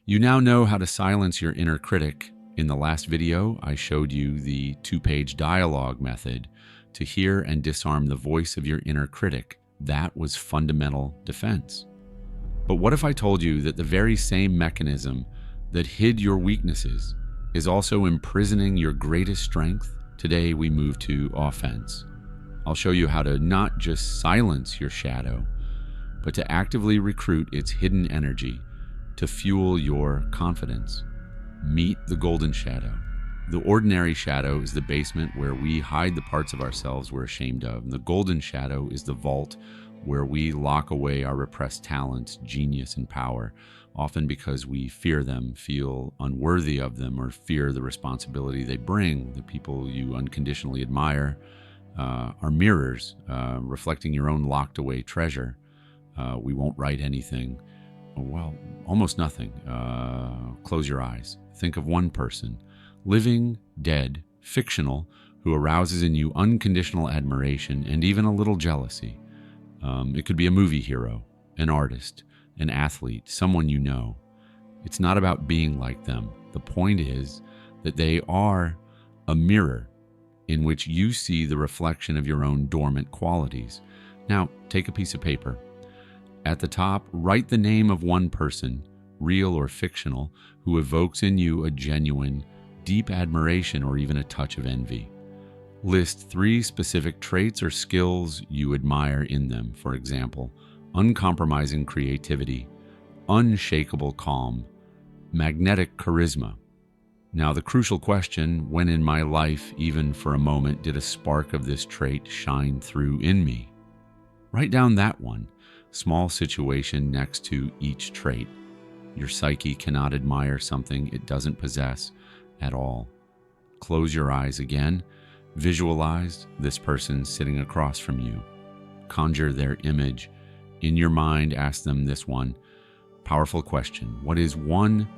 You now know how to silence your inner critic. In the last video, I showed you the 2-page dialogue method to hear and disarm the voice of your inner critic. That was fundamental defense. But what if I told you that the very same mechanism that hid your weaknesses is also imprisoning your greatest strength? Today we move to offense. I'll show you how to not just silence your shadow, but to actively recruit its hidden energy to fuel your confidence. Meet the golden shadow. The ordinary shadow is the basement where we hide the parts of ourselves we're ashamed of. And the golden shadow is the vault where we lock away our repressed talents, genius, and power, often because we fear them, feel unworthy of them, or fear the responsibility they bring. The people you unconditionally admire are mirrors reflecting your own locked away treasure. We won't write anything. Well, almost nothing. Close your eyes. Think of one person, living, dead, fictional, who arouses in you unconditional admiration and even a little jealousy. It could be a movie hero, an artist, an athlete, someone you know. It's not about being like them. The point is that they are a mirror in which you see the reflection of your own dormant qualities. Now, take a piece of paper. At the top, write the name of one person, real or fictional, who evokes in you a genuine, deep admiration or even a touch of envy. List 3 specific traits or skills you admire in them. For example, uncompromising creativity, unshakable calm, magnetic charisma. Now, the crucial question, when in my life, even for a moment, did a spark of this trait shine through in me? Write down that one. Small situation next to each trait. Your psyche cannot admire something it doesn't possess at all. Close your eyes again. Visualize this person sitting across from you. Conjure their image. In your mind, ask them this one powerful question. What is one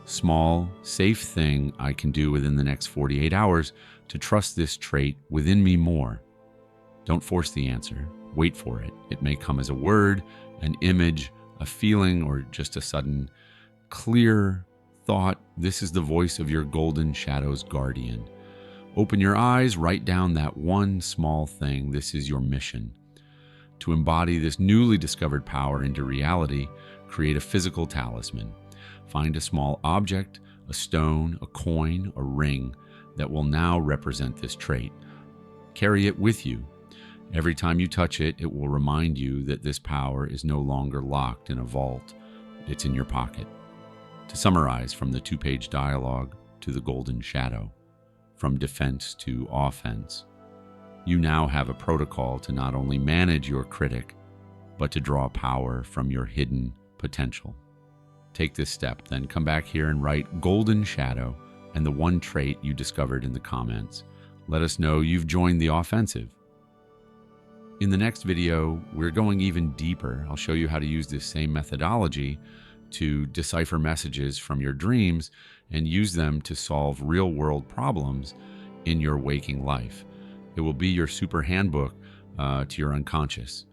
small, safe thing I can do within the next 48 hours to trust this trait within me more? Don't force the answer. Wait for it. It may come as a word, an image, a feeling, or just a sudden, clear thought. This is the voice of your golden shadow's guardian. Open your eyes, write down that one small thing. This is your mission. To embody this newly discovered power into reality, create a physical talisman. Find a small object, a stone, a coin, a ring that will now represent this trait. Carry it with you. Every time you touch it, it will remind you that this power is no longer locked in a vault. It's in your pocket. To summarize, from the 2-page dialogue to the golden shadow, from defense to offense, you now have a protocol to not only manage your critic, but to draw power from your hidden potential. Take this step, then come back here and write golden shadow and the one trait you discovered in the comments. Let us know you've joined the offensive. In the next video, we're going even deeper. I'll show you how to use this same methodology to decipher messages from your dreams and use them to solve real-world problems in your waking life. It will be your super handbook to your unconscious.